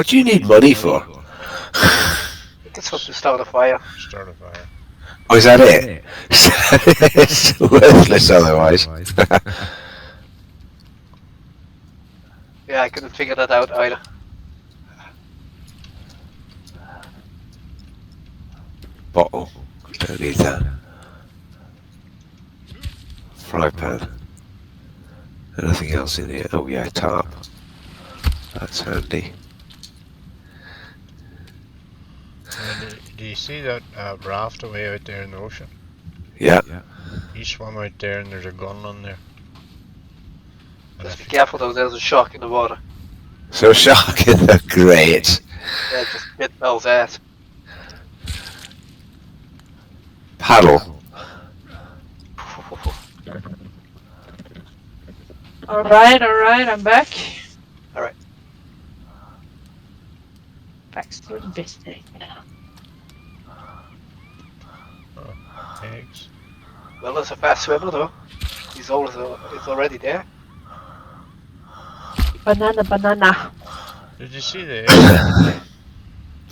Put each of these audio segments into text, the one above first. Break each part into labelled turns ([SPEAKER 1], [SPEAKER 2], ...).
[SPEAKER 1] What do you need money for?
[SPEAKER 2] It's supposed to start a fire.
[SPEAKER 3] Start a fire.
[SPEAKER 1] Oh, is that it? It's worthless otherwise.
[SPEAKER 2] Yeah, I couldn't figure that out either.
[SPEAKER 1] Bottle. Don't need that. Fry pan. Nothing else in here. Oh yeah, tarp. That's handy.
[SPEAKER 3] Do you see that raft away out there in the ocean?
[SPEAKER 1] Yeah.
[SPEAKER 3] You swim out there and there's a gun on there. And
[SPEAKER 2] Just be careful though, there's a shark in the water.
[SPEAKER 1] So shark in the great.
[SPEAKER 2] Yeah, just bit Bell's ass.
[SPEAKER 1] Paddle.
[SPEAKER 4] Alright, I'm back.
[SPEAKER 2] Alright.
[SPEAKER 4] Back to the business.
[SPEAKER 3] eggs.
[SPEAKER 2] Well, there's a fast swimmer though. He's already there.
[SPEAKER 4] Banana.
[SPEAKER 3] Did you see the egg?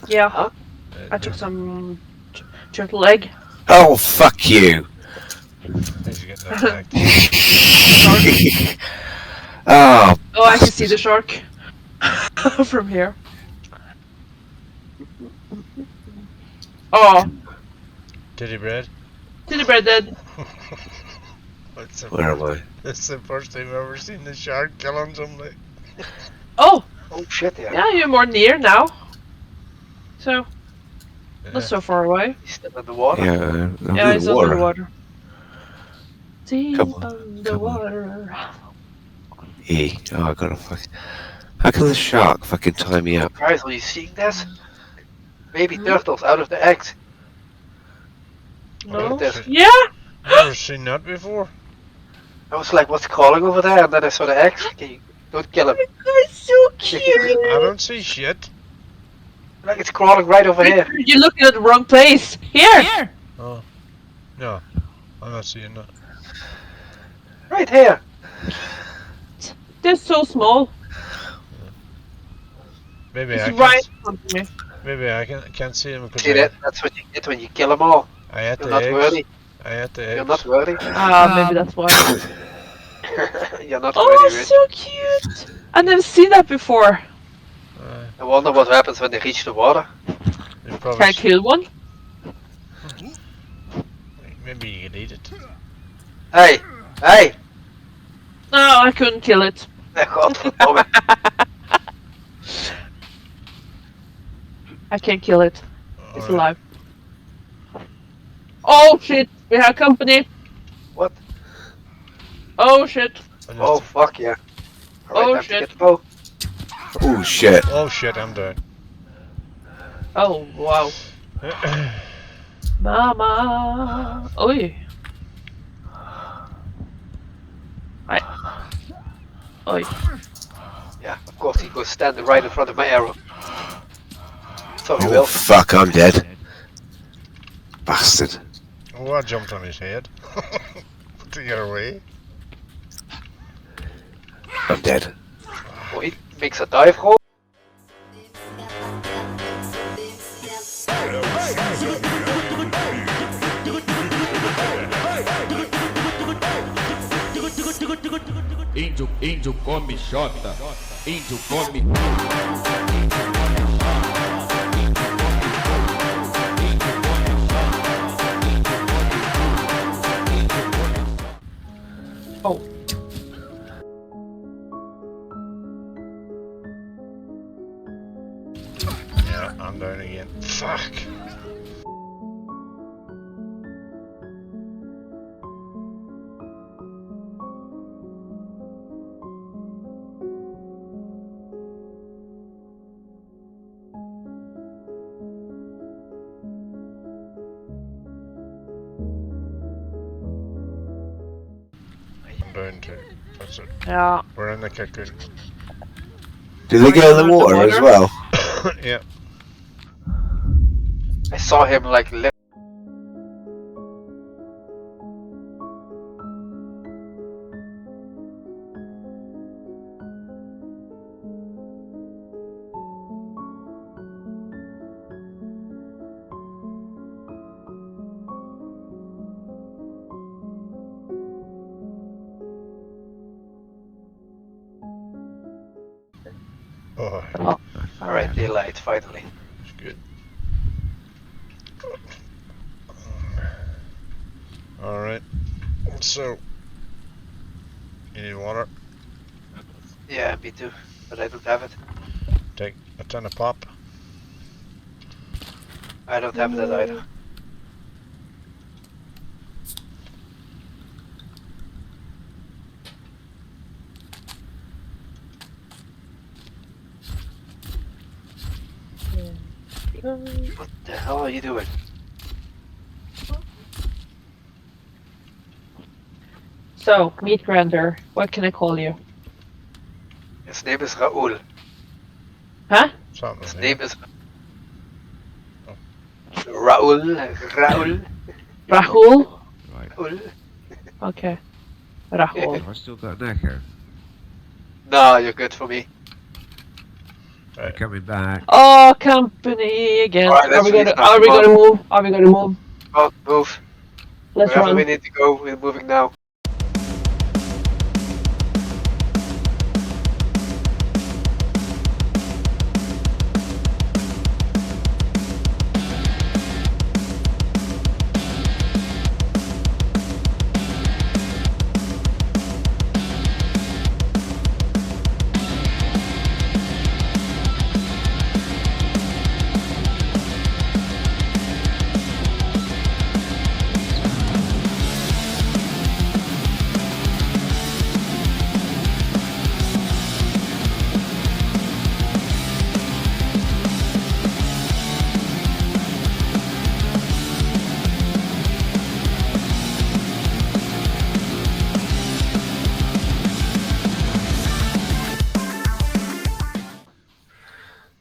[SPEAKER 4] Yeah.
[SPEAKER 2] Huh?
[SPEAKER 4] I took some turtle egg.
[SPEAKER 1] Oh, fuck you.
[SPEAKER 3] He's getting attacked.
[SPEAKER 1] Oh.
[SPEAKER 4] Oh, I can see the shark from here. Oh,
[SPEAKER 3] Titty bread?
[SPEAKER 4] Titty bread dead.
[SPEAKER 1] Where am I?
[SPEAKER 3] That's the first time I've ever seen the shark killing somebody.
[SPEAKER 4] Oh,
[SPEAKER 2] Oh shit, yeah.
[SPEAKER 4] yeah, you're more near now. So, not so far away.
[SPEAKER 2] He's still in the water.
[SPEAKER 1] Yeah,
[SPEAKER 4] Yeah, he's
[SPEAKER 1] water.
[SPEAKER 4] underwater. Deep
[SPEAKER 1] Come on,
[SPEAKER 4] underwater.
[SPEAKER 1] E. Oh, I gotta fuck. How can the shark fucking tie me up?
[SPEAKER 2] Guys, are you seeing this? Baby turtles out of the eggs. Look
[SPEAKER 4] No.
[SPEAKER 2] at this.
[SPEAKER 4] Yeah.
[SPEAKER 3] Never seen that before.
[SPEAKER 2] I was like, what's crawling over there? And then I saw the eggs. Okay, don't kill him.
[SPEAKER 4] It's so cute.
[SPEAKER 3] I don't see shit.
[SPEAKER 2] Like it's crawling right over here.
[SPEAKER 4] You're looking at the wrong place. Here.
[SPEAKER 3] Oh. No. I'm not seeing that.
[SPEAKER 2] Right here.
[SPEAKER 4] They're so small.
[SPEAKER 3] Maybe
[SPEAKER 4] It's
[SPEAKER 3] I
[SPEAKER 4] right
[SPEAKER 3] can't.
[SPEAKER 4] in front of me.
[SPEAKER 3] Maybe I can't see them because
[SPEAKER 2] See that? That's what you get when you kill them all.
[SPEAKER 3] I ate
[SPEAKER 2] You're
[SPEAKER 3] the
[SPEAKER 2] not
[SPEAKER 3] eggs.
[SPEAKER 2] worthy.
[SPEAKER 3] I ate the eggs.
[SPEAKER 2] You're not worthy.
[SPEAKER 4] Maybe that's why.
[SPEAKER 2] You're not
[SPEAKER 4] Oh,
[SPEAKER 2] worthy, Rich.
[SPEAKER 4] so cute. I've never seen that before.
[SPEAKER 2] I wonder what happens when they reach the water.
[SPEAKER 3] They probably
[SPEAKER 4] Can I kill one?
[SPEAKER 3] Maybe you could eat it.
[SPEAKER 2] Hey! Hey!
[SPEAKER 4] No, I couldn't kill it.
[SPEAKER 2] Godverdomme.
[SPEAKER 4] I can't kill it. It's
[SPEAKER 3] Alright.
[SPEAKER 4] alive. Oh shit! We have company.
[SPEAKER 2] What?
[SPEAKER 4] Oh shit!
[SPEAKER 2] Oh fuck yeah. Alright,
[SPEAKER 4] Oh,
[SPEAKER 2] time to
[SPEAKER 4] shit.
[SPEAKER 2] get the bow.
[SPEAKER 1] Oh shit.
[SPEAKER 3] Oh shit, I'm dead.
[SPEAKER 4] Oh wow. Mama. Oi. Oi.
[SPEAKER 2] Yeah, of course he goes standing right in front of my arrow. Sorry,
[SPEAKER 1] Oh
[SPEAKER 2] Will.
[SPEAKER 1] fuck, I'm dead. Bastard.
[SPEAKER 3] Oh, I jumped on his head. To get away.
[SPEAKER 1] I'm dead.
[SPEAKER 2] Oh, he makes a dive roll.
[SPEAKER 5] Índio come xota, índio come.
[SPEAKER 4] Oh.
[SPEAKER 3] Yeah, I'm down again. Fuck. I'm down too. That's it.
[SPEAKER 4] Yeah.
[SPEAKER 3] We're in the cocoon.
[SPEAKER 1] Do they go in the
[SPEAKER 4] Under the
[SPEAKER 1] water as
[SPEAKER 4] water?
[SPEAKER 1] well?
[SPEAKER 3] Yeah.
[SPEAKER 2] I saw him like lift.
[SPEAKER 3] Oh,
[SPEAKER 4] Oh,
[SPEAKER 2] Alright, daylight, finally.
[SPEAKER 3] it's good. Alright. So, you need water?
[SPEAKER 2] Yeah, me too. But I don't have it.
[SPEAKER 3] Take a ton of pop.
[SPEAKER 2] I don't have that either. What the hell are you doing?
[SPEAKER 4] So, meat grinder, what can I call you?
[SPEAKER 2] His name is Raoul.
[SPEAKER 4] Huh?
[SPEAKER 3] Something
[SPEAKER 2] His
[SPEAKER 3] here.
[SPEAKER 2] name is Raoul. Raoul.
[SPEAKER 4] Rahul?
[SPEAKER 1] Right.
[SPEAKER 2] Raoul.
[SPEAKER 4] Okay. Rahul.
[SPEAKER 1] Have I still got an echo?
[SPEAKER 2] No, you're good for me.
[SPEAKER 1] I'm coming back.
[SPEAKER 4] Oh, company again.
[SPEAKER 2] Alright,
[SPEAKER 4] Are we
[SPEAKER 2] let's
[SPEAKER 4] gonna?
[SPEAKER 2] restart.
[SPEAKER 4] Are we
[SPEAKER 2] Come on.
[SPEAKER 4] gonna move? Are we gonna move?
[SPEAKER 2] Come on, move.
[SPEAKER 4] Let's
[SPEAKER 2] Wherever we
[SPEAKER 4] run.
[SPEAKER 2] need to go, we're moving now.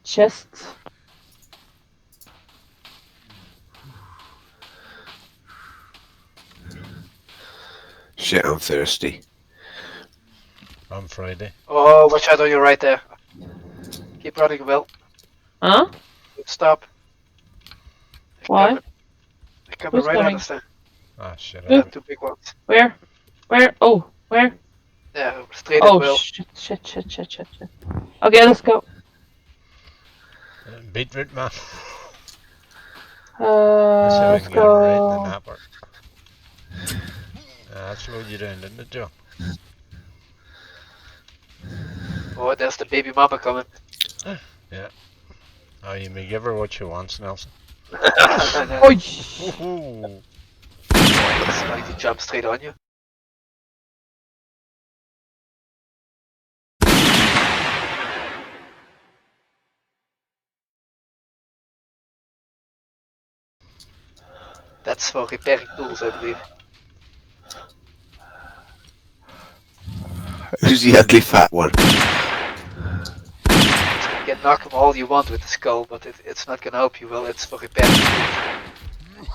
[SPEAKER 4] Chest.
[SPEAKER 1] Shit, I'm thirsty.
[SPEAKER 3] On Friday.
[SPEAKER 2] Oh, watch out on your right there. Keep running, Will.
[SPEAKER 4] Huh?
[SPEAKER 2] Stop. They're
[SPEAKER 4] Why?
[SPEAKER 2] coming. They're coming
[SPEAKER 4] Who's
[SPEAKER 2] right at
[SPEAKER 4] coming?
[SPEAKER 2] us there.
[SPEAKER 3] Ah, shit.
[SPEAKER 4] Who?
[SPEAKER 2] Two big ones.
[SPEAKER 4] Where? Where? Oh, where?
[SPEAKER 2] Yeah, straight
[SPEAKER 4] Oh,
[SPEAKER 2] at Will.
[SPEAKER 4] shit. Okay, let's go.
[SPEAKER 3] Beetroot, man. Let's see if we
[SPEAKER 4] Let's
[SPEAKER 3] can get him right in the
[SPEAKER 4] go.
[SPEAKER 3] napper. That slowed you down, didn't it, Joe?
[SPEAKER 2] Oh, there's the baby mama coming.
[SPEAKER 3] Yeah. Oh, you may give her what she wants, Nelson.
[SPEAKER 4] Oh,
[SPEAKER 3] Woohoo!
[SPEAKER 2] It's going to jump straight on you. That's for repairing tools, I believe.
[SPEAKER 1] Who's the ugly fat one?
[SPEAKER 2] You can knock him all you want with the skull, but it's not gonna help you. Well, it's for repairing tools.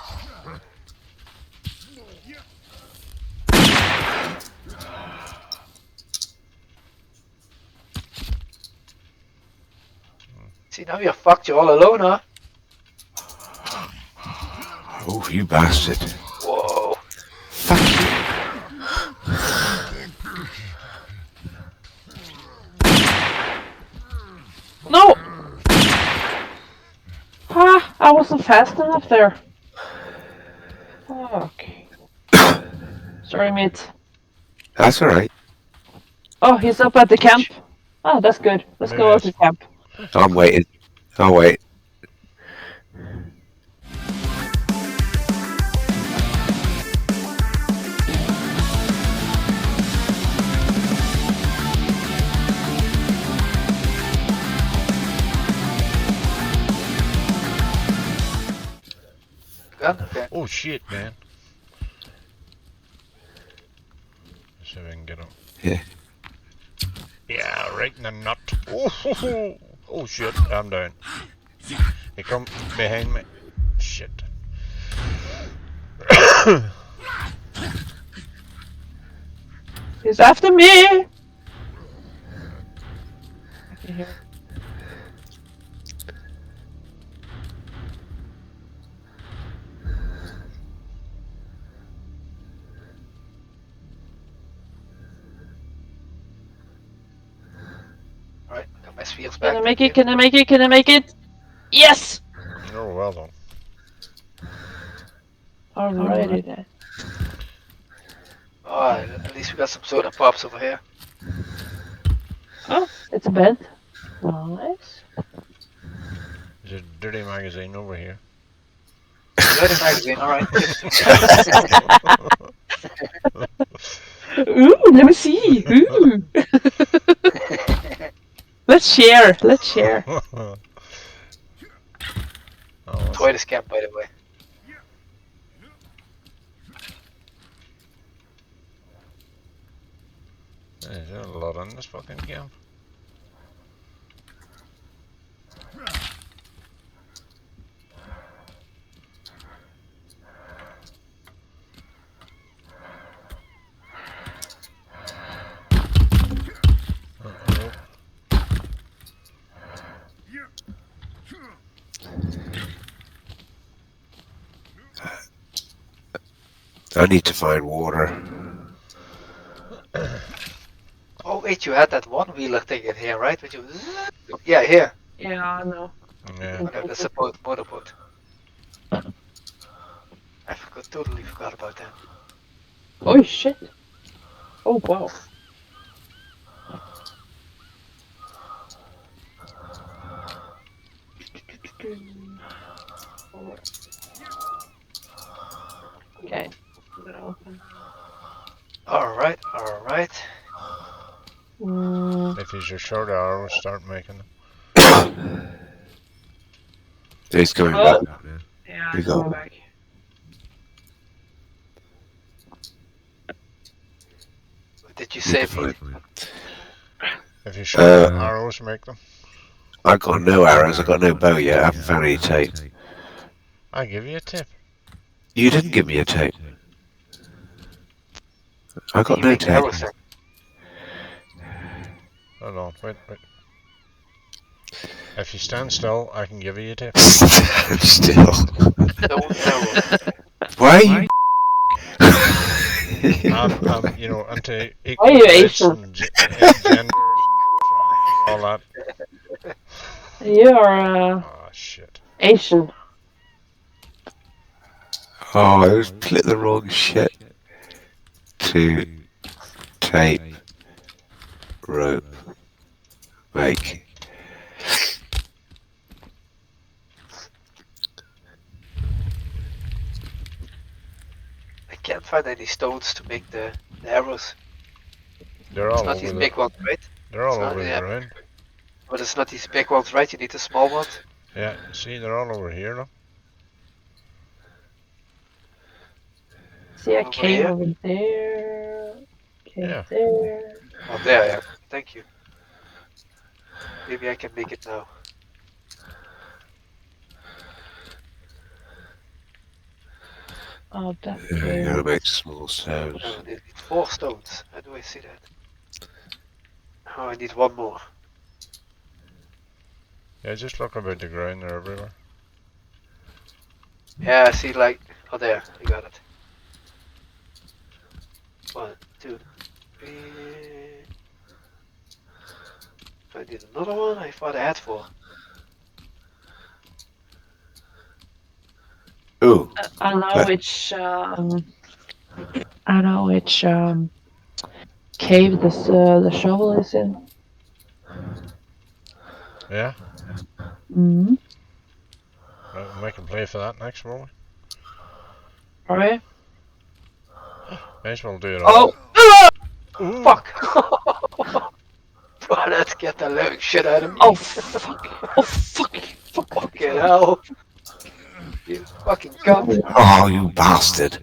[SPEAKER 2] See, now you're fucked. You're all alone, huh?
[SPEAKER 1] Oh, you bastard.
[SPEAKER 2] Whoa.
[SPEAKER 1] Fuck you.
[SPEAKER 4] no! Ah, I wasn't fast enough there. Fuck. Sorry, mate.
[SPEAKER 1] That's alright.
[SPEAKER 4] Oh, he's up at the camp. Oh, that's good. Let's go out to camp.
[SPEAKER 1] I'm waiting. I'll wait.
[SPEAKER 2] Gun? Okay.
[SPEAKER 3] Oh shit, man. Let's see if I can get him.
[SPEAKER 1] Yeah.
[SPEAKER 3] Yeah, right in the nut. Oh, oh shit, I'm down. He come behind me. Shit.
[SPEAKER 4] He's after me! I can hear.
[SPEAKER 2] Alright, got my spheres
[SPEAKER 4] Can
[SPEAKER 2] back.
[SPEAKER 4] I make it? Can I make it? Can I make it? Yes!
[SPEAKER 3] Oh, well done.
[SPEAKER 4] Alrighty then.
[SPEAKER 2] Oh, at least we got some soda pops over here.
[SPEAKER 4] Oh, it's a bed. Nice.
[SPEAKER 3] There's a dirty magazine over here.
[SPEAKER 2] Dirty magazine, alright.
[SPEAKER 4] Ooh, let me see. Ooh. Let's share. Let's share.
[SPEAKER 3] Oh,
[SPEAKER 2] Toy this camp, by the way.
[SPEAKER 3] there's a lot in this fucking camp. Uh-oh.
[SPEAKER 1] I need to find water.
[SPEAKER 2] Oh wait, you had that one wheeler thing in here, right? Which you... Yeah, here.
[SPEAKER 4] Yeah, I know.
[SPEAKER 3] Yeah.
[SPEAKER 2] Okay, that's a motorboat. I totally forgot about that.
[SPEAKER 4] Oh shit. Oh wow. Okay.
[SPEAKER 2] Alright, alright.
[SPEAKER 3] If he's your short arrow, start making them.
[SPEAKER 1] He's coming
[SPEAKER 4] Oh.
[SPEAKER 1] back.
[SPEAKER 4] Yeah,
[SPEAKER 1] Here you go.
[SPEAKER 4] go back.
[SPEAKER 2] Did you
[SPEAKER 1] You
[SPEAKER 2] save
[SPEAKER 1] can
[SPEAKER 2] me?
[SPEAKER 1] find-
[SPEAKER 3] If you short arrows, make them.
[SPEAKER 1] I got no arrows. I got no bow yet. I haven't found any tape.
[SPEAKER 3] I give you a tip.
[SPEAKER 1] You didn't give me a tape. I got
[SPEAKER 2] You
[SPEAKER 1] no
[SPEAKER 2] make
[SPEAKER 1] tape.
[SPEAKER 2] arrows then.
[SPEAKER 3] Hold on, wait. If you stand still, I can give you a tip.
[SPEAKER 1] Still.
[SPEAKER 2] Don't arrows.
[SPEAKER 1] Why are you?
[SPEAKER 3] You know, into
[SPEAKER 4] Why are you
[SPEAKER 3] equal rights
[SPEAKER 4] Asian?
[SPEAKER 3] and gender and all that.
[SPEAKER 4] You're
[SPEAKER 3] Oh shit.
[SPEAKER 4] Asian.
[SPEAKER 1] Oh, I was clicked the wrong shit. To tape rope make.
[SPEAKER 2] I can't find any stones to make the arrows.
[SPEAKER 3] They're
[SPEAKER 2] It's
[SPEAKER 3] all
[SPEAKER 2] not
[SPEAKER 3] over
[SPEAKER 2] these
[SPEAKER 3] the.
[SPEAKER 2] big ones, right?
[SPEAKER 3] They're all
[SPEAKER 2] It's not-
[SPEAKER 3] over
[SPEAKER 2] yeah.
[SPEAKER 3] the ground.
[SPEAKER 2] But it's not these big ones, right? You need the small ones.
[SPEAKER 3] Yeah, see, they're all over here now.
[SPEAKER 4] See, I
[SPEAKER 2] Over
[SPEAKER 4] came
[SPEAKER 2] here?
[SPEAKER 4] over there. Came
[SPEAKER 3] Yeah.
[SPEAKER 4] there.
[SPEAKER 2] Oh, there I am. Thank you. Maybe I can make it now.
[SPEAKER 4] Oh, that's
[SPEAKER 1] You
[SPEAKER 4] there.
[SPEAKER 1] gotta make small stones.
[SPEAKER 2] Oh, I need 4 stones. How do I see that? Oh, I need 1 more.
[SPEAKER 3] Yeah, just look about the ground, they're everywhere.
[SPEAKER 2] Yeah, I see like... Oh, there. I got it. 1, 2, 3... Do I need another one? I thought I had 4.
[SPEAKER 1] Ooh,
[SPEAKER 4] I know which I know which cave the shovel is in.
[SPEAKER 3] Yeah,
[SPEAKER 4] Mm-hmm.
[SPEAKER 3] we can play for that next, won't we?
[SPEAKER 4] Alright.
[SPEAKER 3] May as well do it all.
[SPEAKER 4] Oh!
[SPEAKER 3] Ooh.
[SPEAKER 2] Fuck! Oh, let's get the living shit out of me.
[SPEAKER 4] Oh fuck! Oh fuck! Fuck!
[SPEAKER 2] Fucking hell. You fucking cunt.
[SPEAKER 1] oh, you bastard!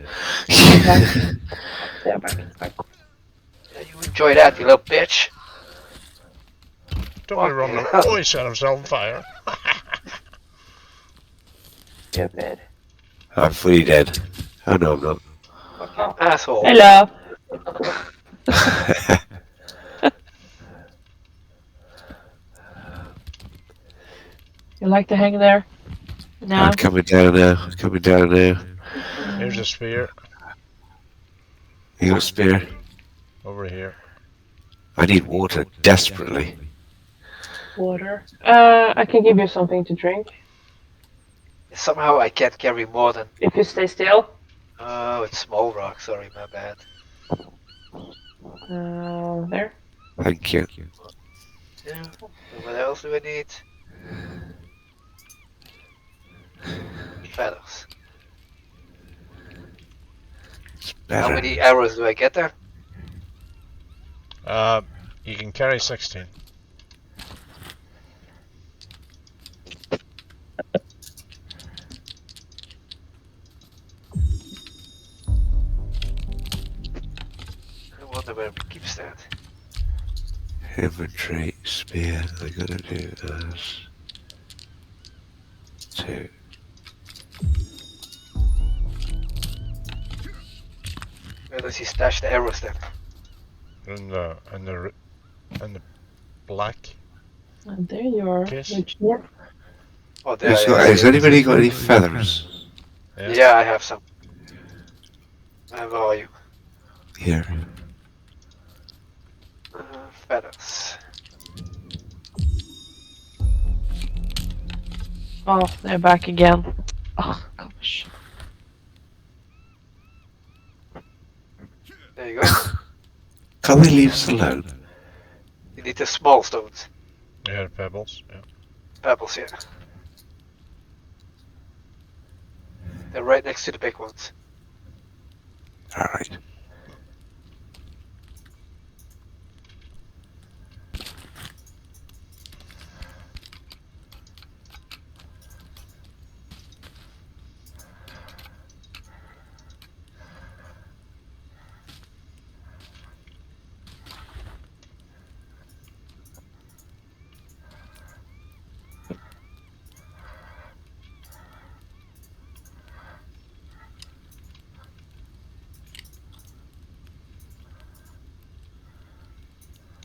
[SPEAKER 4] Yeah, back.
[SPEAKER 2] Yeah, you enjoy that, you little bitch.
[SPEAKER 3] Don't we run them? Oh, he set himself on fire.
[SPEAKER 4] Yeah, bad.
[SPEAKER 1] I'm fully dead. Oh no, I'm not.
[SPEAKER 2] Fucking asshole.
[SPEAKER 4] Hello. You like to hang there? No.
[SPEAKER 1] I'm coming down now. Coming down now.
[SPEAKER 3] Here's a spear
[SPEAKER 1] You got a spear?
[SPEAKER 3] over here.
[SPEAKER 1] I need water desperately.
[SPEAKER 4] Water. I can give you something to drink
[SPEAKER 2] Somehow I can't carry more than.
[SPEAKER 4] if you stay still.
[SPEAKER 2] Oh, it's small rock. Sorry, my bad.
[SPEAKER 4] There.
[SPEAKER 1] Thank you.
[SPEAKER 2] Yeah. What else do I need? Feathers.
[SPEAKER 1] It's
[SPEAKER 2] How
[SPEAKER 1] better.
[SPEAKER 2] many arrows do I get there?
[SPEAKER 3] You can carry 16.
[SPEAKER 2] I wonder where we keep that.
[SPEAKER 1] Inventory, spear, they're gonna do as 2.
[SPEAKER 2] Where does he stash the arrows then?
[SPEAKER 3] And the black.
[SPEAKER 4] There you are.
[SPEAKER 3] Kiss.
[SPEAKER 4] Richard.
[SPEAKER 2] Oh, there.
[SPEAKER 1] Has anybody got any feathers?
[SPEAKER 2] Yeah, I have some. Where are you?
[SPEAKER 1] Here.
[SPEAKER 2] Feathers.
[SPEAKER 4] Oh, they're back again. Oh gosh.
[SPEAKER 2] There you go.
[SPEAKER 1] Can't they leave us alone?
[SPEAKER 2] You need the small stones.
[SPEAKER 3] Yeah, pebbles. Yeah.
[SPEAKER 2] Pebbles here. They're right next to the big ones.
[SPEAKER 1] Alright.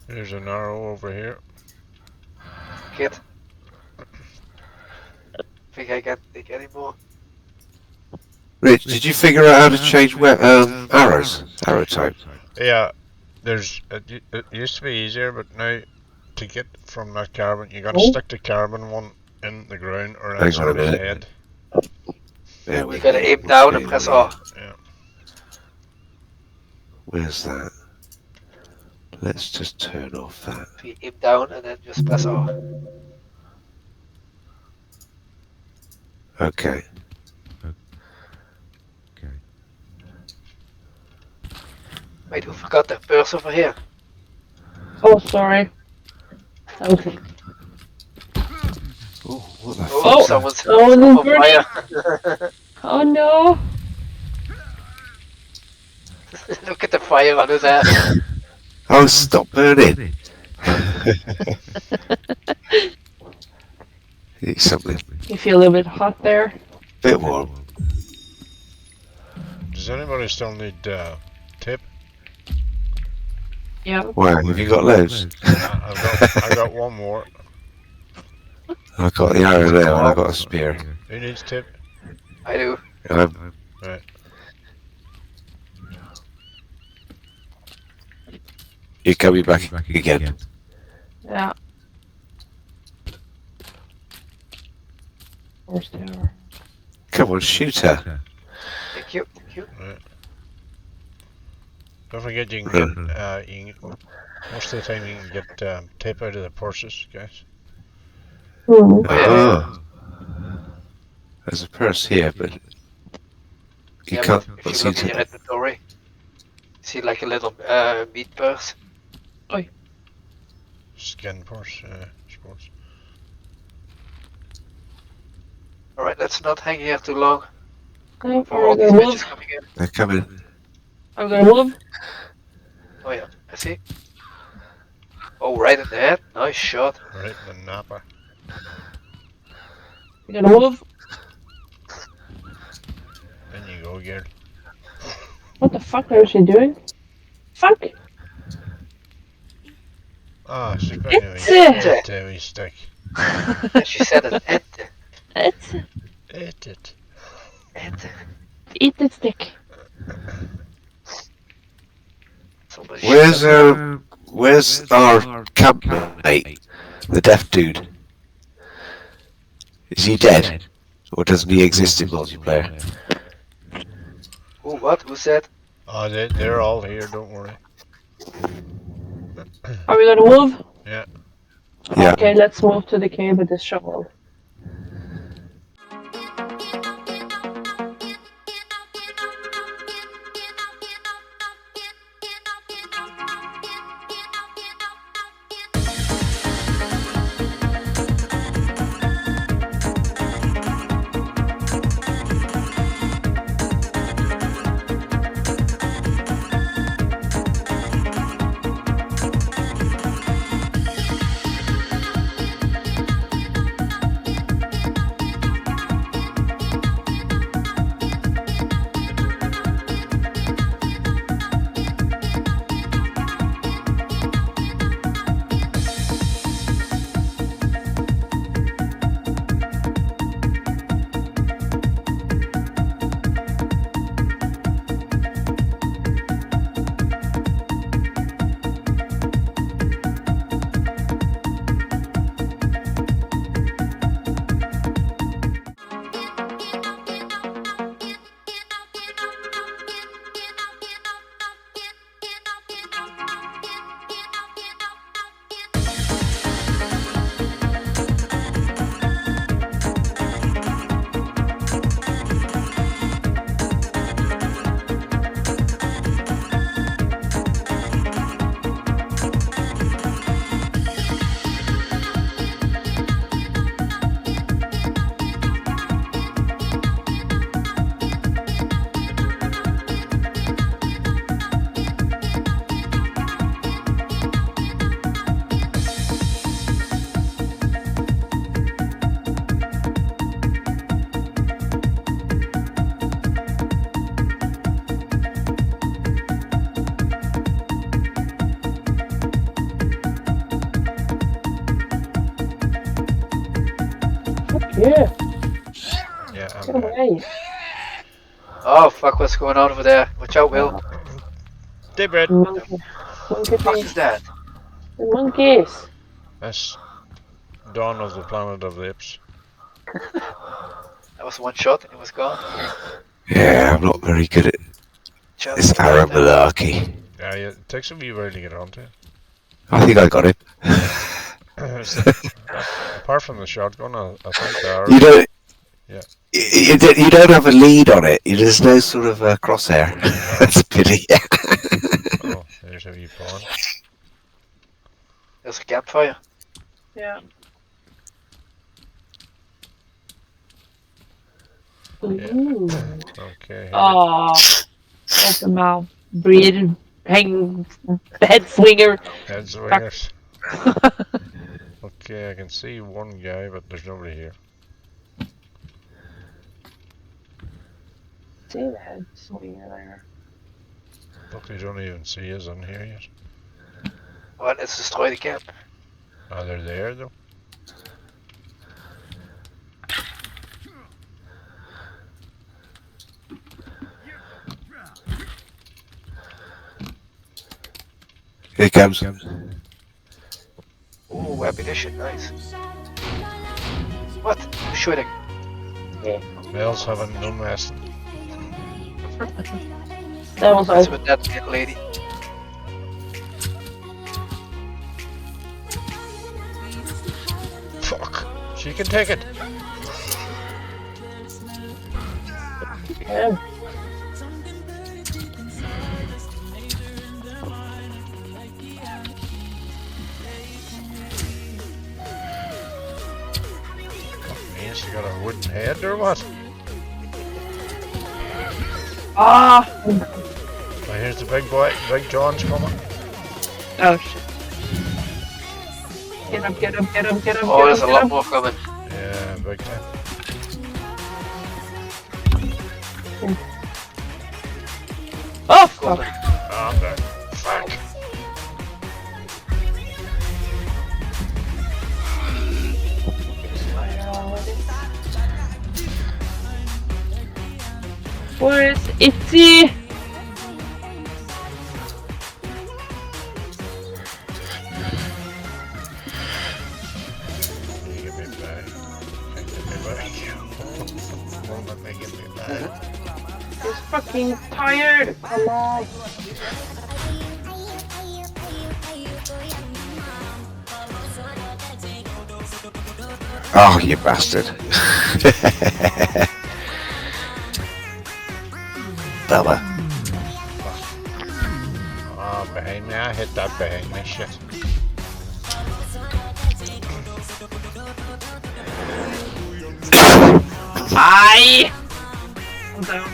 [SPEAKER 3] There's an arrow over here.
[SPEAKER 2] Kid. Think I can't take any more.
[SPEAKER 1] Rich, did you figure out how to change arrows? Arrow type?
[SPEAKER 3] Yeah, it used to be easier, but now to get from that carbon, you gotta stick the carbon one in the ground or
[SPEAKER 1] Hang
[SPEAKER 3] else
[SPEAKER 1] on a
[SPEAKER 3] on his
[SPEAKER 1] minute.
[SPEAKER 3] head.
[SPEAKER 1] There
[SPEAKER 2] You gotta aim down and press R.
[SPEAKER 3] Yeah.
[SPEAKER 1] Where's that? Let's just turn off that.
[SPEAKER 2] So you aim down and then just press R.
[SPEAKER 1] Okay.
[SPEAKER 2] Wait, who forgot the purse over here?
[SPEAKER 4] Oh, sorry. Okay.
[SPEAKER 1] Oh, what the
[SPEAKER 2] Oh,
[SPEAKER 1] fuck?
[SPEAKER 2] someone's
[SPEAKER 4] someone is
[SPEAKER 2] on fire.
[SPEAKER 4] Oh no.
[SPEAKER 2] Look at the fire on his head.
[SPEAKER 1] Oh, stop burning! Need something
[SPEAKER 4] You feel a little bit hot there.
[SPEAKER 1] bit warm.
[SPEAKER 3] Does anybody still need tape?
[SPEAKER 4] Yeah.
[SPEAKER 1] Wow, have you got loads?
[SPEAKER 3] I got one more.
[SPEAKER 1] I've got the arrow there and I've got a spear.
[SPEAKER 3] Who needs tape?
[SPEAKER 2] I do.
[SPEAKER 3] Right.
[SPEAKER 1] You're coming back again.
[SPEAKER 4] Yeah. Corsair.
[SPEAKER 1] Come on, shoot her.
[SPEAKER 2] Thank you. Thank you.
[SPEAKER 3] Right. Don't forget you can get most of the time you can get tape out of the purses, guys.
[SPEAKER 4] Hmm.
[SPEAKER 1] Oh. There's a purse here, but you
[SPEAKER 2] Yeah,
[SPEAKER 1] can't
[SPEAKER 2] but if
[SPEAKER 1] seem
[SPEAKER 2] you look in your
[SPEAKER 1] to.
[SPEAKER 2] inventory, see like a little meat purse.
[SPEAKER 3] Skin purse, sports.
[SPEAKER 2] Alright, let's not hang here too long.
[SPEAKER 4] Okay,
[SPEAKER 2] For all
[SPEAKER 4] I'm
[SPEAKER 2] these
[SPEAKER 4] gonna
[SPEAKER 2] bitches
[SPEAKER 4] move.
[SPEAKER 2] coming in.
[SPEAKER 1] They're coming.
[SPEAKER 4] I'm gonna move.
[SPEAKER 2] Oh yeah, I see. Oh, right in the head. Nice shot.
[SPEAKER 3] Right in the napper.
[SPEAKER 4] I'm gonna move.
[SPEAKER 3] Then you go, Gerd.
[SPEAKER 4] What the fuck is she doing? Fuck!
[SPEAKER 3] Ah, she's putting
[SPEAKER 4] It's
[SPEAKER 3] a wee stick.
[SPEAKER 2] She said it.
[SPEAKER 4] It's
[SPEAKER 3] Eat it.
[SPEAKER 4] eat the stick.
[SPEAKER 2] Somebody
[SPEAKER 1] Where's our campmate? The deaf dude. Is he dead? Or doesn't he exist in multiplayer?
[SPEAKER 2] Ooh, what? Who said?
[SPEAKER 3] Oh, they're all here, don't worry.
[SPEAKER 4] Are we gonna move?
[SPEAKER 3] Yeah.
[SPEAKER 1] Yeah.
[SPEAKER 4] Okay, let's move to the cave with this shovel. Yeah,
[SPEAKER 3] Yeah,
[SPEAKER 4] get
[SPEAKER 3] I'm back.
[SPEAKER 4] away.
[SPEAKER 2] Oh, fuck, what's going on over there? Watch out, Will.
[SPEAKER 3] Daybread.
[SPEAKER 4] Monkey. Monkey
[SPEAKER 2] What the fuck
[SPEAKER 4] thing.
[SPEAKER 2] is that?
[SPEAKER 4] The monkeys.
[SPEAKER 3] That's Dawn of the Planet of the Apes.
[SPEAKER 2] That was one shot and it was gone.
[SPEAKER 1] Yeah, I'm not very good at
[SPEAKER 2] Just
[SPEAKER 1] this
[SPEAKER 2] like that.
[SPEAKER 1] malarkey.
[SPEAKER 3] Yeah, it takes a wee while to get onto it.
[SPEAKER 1] I think I got him.
[SPEAKER 3] Apart from the shotgun, I think there are.
[SPEAKER 1] You don't.
[SPEAKER 3] Yeah.
[SPEAKER 1] You don't have a lead on it. There's no sort of crosshair. That's a pity.
[SPEAKER 3] Oh, there's a wee pawn.
[SPEAKER 2] There's a campfire.
[SPEAKER 4] Yeah.
[SPEAKER 3] Yeah.
[SPEAKER 4] Ooh.
[SPEAKER 3] Okay. here
[SPEAKER 4] Oh, open mouth, breathe, hang, head swinger.
[SPEAKER 3] Head swingers. Okay, I can see one guy, but there's nobody here.
[SPEAKER 4] See the head swinger there.
[SPEAKER 3] Look, they don't even see us on here yet.
[SPEAKER 2] Well, let's destroy the camp.
[SPEAKER 3] Oh, they're there though.
[SPEAKER 1] Here it comes.
[SPEAKER 2] Ooh, ammunition, nice. What? Who's shooting?
[SPEAKER 3] Males having no mess.
[SPEAKER 4] That was
[SPEAKER 2] That's
[SPEAKER 4] all.
[SPEAKER 2] with that lady.
[SPEAKER 3] Fuck. She can take it.
[SPEAKER 4] Yeah.
[SPEAKER 3] Man, she got a wooden head or what?
[SPEAKER 4] Ah!
[SPEAKER 3] Oh, here's the big boy. Big John's coming.
[SPEAKER 4] Oh shit. Get up, get up, get up, get up,
[SPEAKER 2] Oh,
[SPEAKER 4] get
[SPEAKER 2] there's
[SPEAKER 4] up,
[SPEAKER 2] a
[SPEAKER 4] get
[SPEAKER 2] lot
[SPEAKER 4] up.
[SPEAKER 2] more coming.
[SPEAKER 3] Yeah, big time.
[SPEAKER 4] Oh,
[SPEAKER 2] Golden.
[SPEAKER 4] fuck.
[SPEAKER 3] Oh, I'm back. Fuck.
[SPEAKER 4] Where's Itzy?
[SPEAKER 3] won't let me give me a bag.
[SPEAKER 4] He's fucking tired. Come on.
[SPEAKER 1] Oh, you bastard. Bella.
[SPEAKER 3] Oh, behind me. I hit that behind me. Shit.
[SPEAKER 4] Aye! I'm down.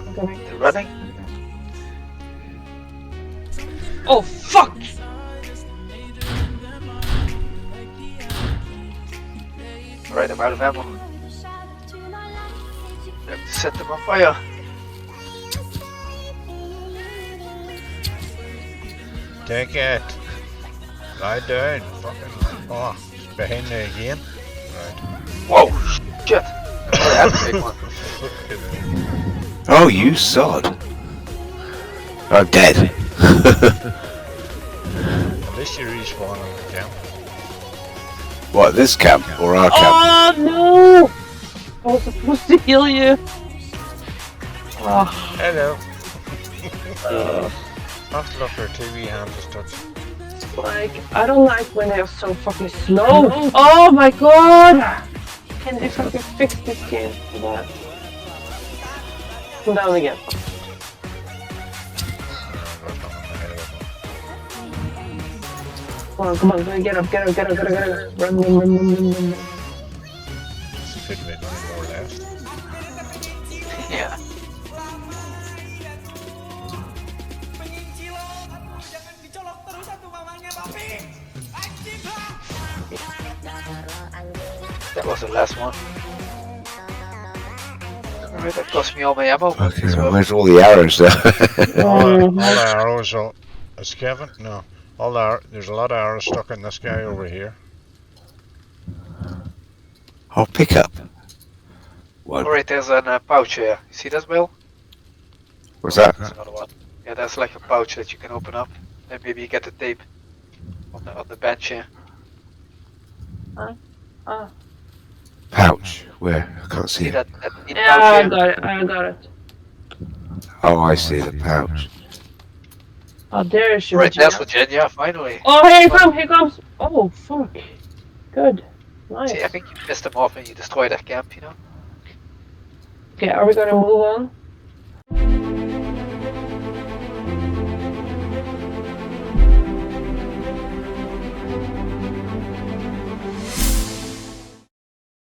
[SPEAKER 4] I'm coming.
[SPEAKER 2] They're running.
[SPEAKER 4] Oh, fuck!
[SPEAKER 2] Alright, I'm out of ammo. I have to set them on fire.
[SPEAKER 3] Take it. Lie down. Fucking. Oh, it's behind me again. Right.
[SPEAKER 2] Whoa! Shit! Sorry, I had to take one.
[SPEAKER 1] Oh, you sod. I'm dead.
[SPEAKER 3] At least you respawn on the camp.
[SPEAKER 1] What, this camp or our camp?
[SPEAKER 4] Oh, no! I was supposed to heal you. Oh.
[SPEAKER 3] Hello. After look, her TV hand just touched.
[SPEAKER 4] Like, I don't like when they're so fucking slow. Oh my god! Can they fucking fix this game for that? I'm down again. Come on, get up. Run.
[SPEAKER 3] Could be more or less.
[SPEAKER 2] Yeah. That was the last one. Alright, that cost me all my ammo.
[SPEAKER 1] Okay, where's all the arrows there?
[SPEAKER 3] All the arrows are... Is Kevin? No. There's a lot of arrows stuck in this guy over here.
[SPEAKER 1] I'll pick up. What?
[SPEAKER 2] Alright, there's a pouch here. You see that, Will?
[SPEAKER 1] What's that?
[SPEAKER 2] There's another one. Yeah, that's like a pouch that you can open up. And maybe you get the tape on the bench here.
[SPEAKER 1] Pouch. Where? I can't see
[SPEAKER 2] See
[SPEAKER 1] it.
[SPEAKER 2] that neat
[SPEAKER 4] Yeah,
[SPEAKER 2] pouch
[SPEAKER 4] I
[SPEAKER 2] here?
[SPEAKER 4] got it.
[SPEAKER 1] Oh, I see the pouch.
[SPEAKER 4] Oh, there she
[SPEAKER 2] Right,
[SPEAKER 4] is.
[SPEAKER 2] there's Virginia, finally.
[SPEAKER 4] Oh, here he comes. Oh, fuck. Good. Nice.
[SPEAKER 2] See, I think you pissed them off and you destroyed that camp, you know?
[SPEAKER 4] Okay, are we gonna move on?